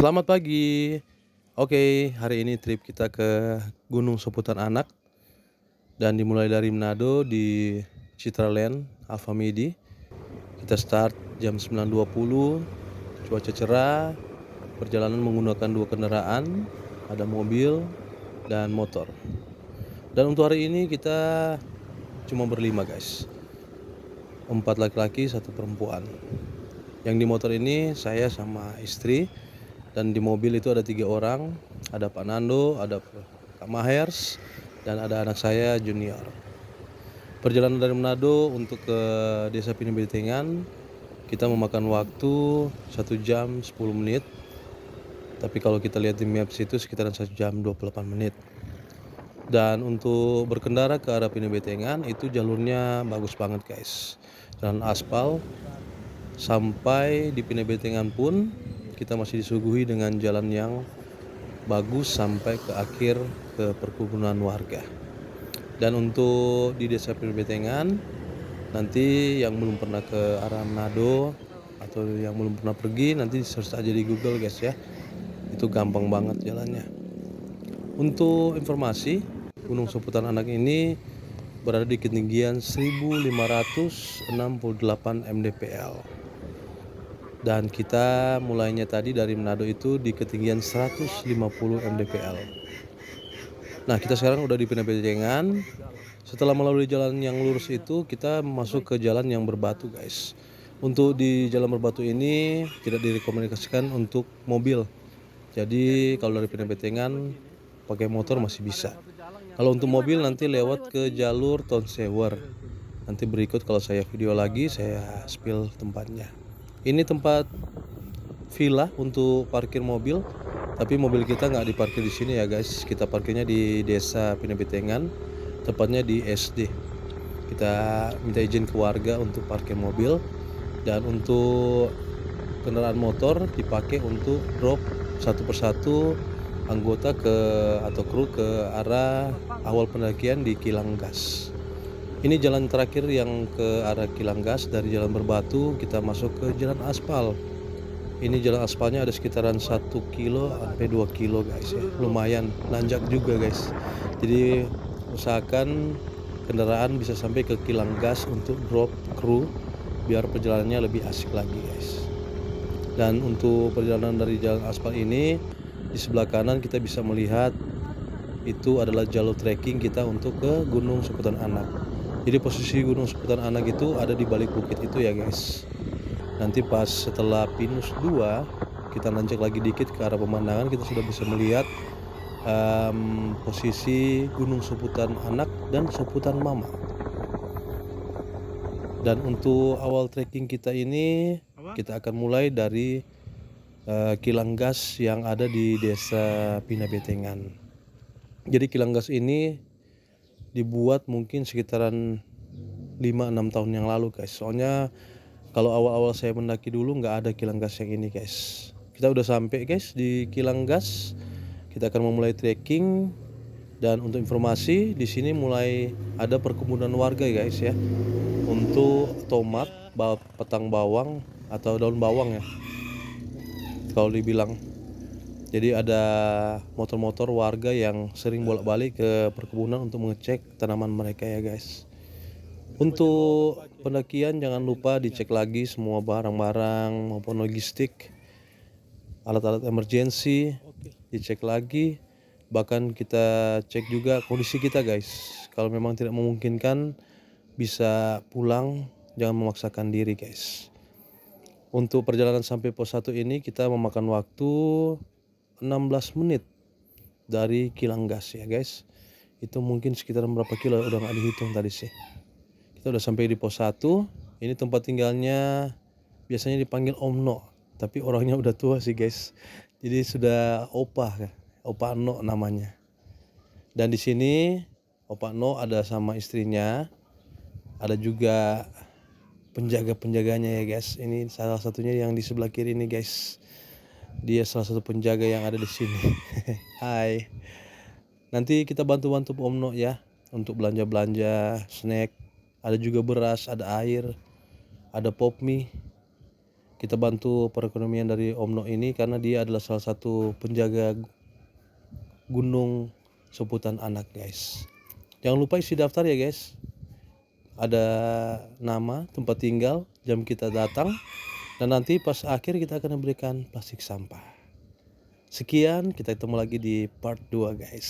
Selamat pagi. Oke, hari ini trip kita ke Gunung Soputan Anak dan dimulai dari Manado di Citraland Alfamidi. Kita start jam 9.20, cuaca cerah, perjalanan menggunakan dua kendaraan, ada mobil dan motor. Dan untuk hari ini kita cuma berlima guys, 4 laki-laki, 1 perempuan. Yang di motor ini saya sama istri, dan di mobil itu ada 3 orang, ada Pak Nando, ada Kak Mahers, dan ada anak saya Junior. Perjalanan dari Manado untuk ke Desa Pinambetengan kita memakan waktu 1 jam 10 menit. Tapi kalau kita lihat di maps itu sekitaran 1 jam 28 menit. Dan untuk berkendara ke arah Pinambetengan itu jalurnya bagus banget guys. Jalan aspal. Sampai di Pinambetengan pun kita masih disuguhi dengan jalan yang bagus sampai ke akhir ke perkebunan warga. Dan untuk di Desa Pinambetengan, nanti yang belum pernah ke arah Manado atau yang belum pernah pergi, nanti search aja di Google guys ya. Itu gampang banget jalannya. Untuk informasi, Gunung Soputan Anak ini berada di ketinggian 1568 mdpl. Dan kita mulainya tadi dari Manado itu di ketinggian 150 mdpl. Nah, kita sekarang udah di Pinambetengan. Setelah melalui jalan yang lurus itu, kita masuk ke jalan yang berbatu guys. Untuk di jalan berbatu ini tidak direkomendasikan untuk mobil. Jadi kalau dari Pinambetengan pakai motor masih bisa. Kalau untuk mobil nanti lewat ke jalur Town Sewer. Nanti berikut kalau saya video lagi saya spill tempatnya. Ini tempat villa untuk parkir mobil, tapi mobil kita nggak diparkir di sini ya guys. Kita parkirnya di Desa Pinambetengan, tepatnya di SD. Kita minta izin ke warga untuk parkir mobil, dan untuk kendaraan motor dipakai untuk drop satu persatu anggota atau kru ke arah awal pendakian di Kilanggas. Ini jalan terakhir yang ke arah Kilanggas. Dari jalan berbatu kita masuk ke jalan aspal. Ini jalan aspalnya ada sekitaran 1 kilo sampai 2 kilo guys ya. Lumayan nanjak juga guys. Jadi usahakan kendaraan bisa sampai ke Kilanggas untuk drop kru biar perjalanannya lebih asik lagi guys. Dan untuk perjalanan dari jalan aspal ini, di sebelah kanan kita bisa melihat itu adalah jalur trekking kita untuk ke Gunung Soputan Anak. Jadi posisi Gunung Soputan Anak itu ada di balik bukit itu ya guys. Nanti pas setelah Pinus 2 kita nanjak lagi dikit ke arah pemandangan, kita sudah bisa melihat posisi Gunung Soputan Anak dan Soputan Mama. Dan untuk awal trekking kita ini kita akan mulai dari Kilanggas yang ada di Desa Pinambetengan. Jadi Kilanggas ini dibuat mungkin sekitaran 5-6 tahun yang lalu guys. Soalnya kalau awal-awal saya mendaki dulu nggak ada Kilanggas yang ini guys. Kita udah sampai guys di Kilanggas. Kita akan memulai trekking. Dan untuk informasi, di sini mulai ada perkebunan warga guys ya. Untuk tomat, petang bawang atau daun bawang ya kalau dibilang. Jadi ada motor-motor warga yang sering bolak-balik ke perkebunan untuk mengecek tanaman mereka ya guys. Untuk pendakian jangan lupa dicek lagi semua barang-barang maupun logistik, alat-alat emergency dicek lagi. Bahkan kita cek juga kondisi kita guys. Kalau memang tidak memungkinkan bisa pulang, jangan memaksakan diri guys. Untuk perjalanan sampai pos 1 ini kita memakan waktu 16 menit dari Kilanggas ya guys. Itu mungkin sekitar berapa kilo udah nggak dihitung tadi sih. Kita udah sampai di pos 1. Ini tempat tinggalnya biasanya dipanggil Om No, tapi orangnya udah tua sih guys. Jadi sudah Opa No namanya. Dan di sini Opa No ada sama istrinya. Ada juga penjaga-penjaganya ya guys. Ini salah satunya yang di sebelah kiri ini guys. Dia salah satu penjaga yang ada di sini. Hai. Nanti kita bantu-bantu Om No ya untuk belanja-belanja snack. Ada juga beras, ada air, ada pop mie. Kita bantu perekonomian dari Om No ini karena dia adalah salah satu penjaga Gunung Soputan Anak, guys. Jangan lupa isi daftar ya, guys. Ada nama, tempat tinggal, jam kita datang, dan nanti pas akhir kita akan memberikan plastik sampah. Sekian, kita ketemu lagi di part 2, guys.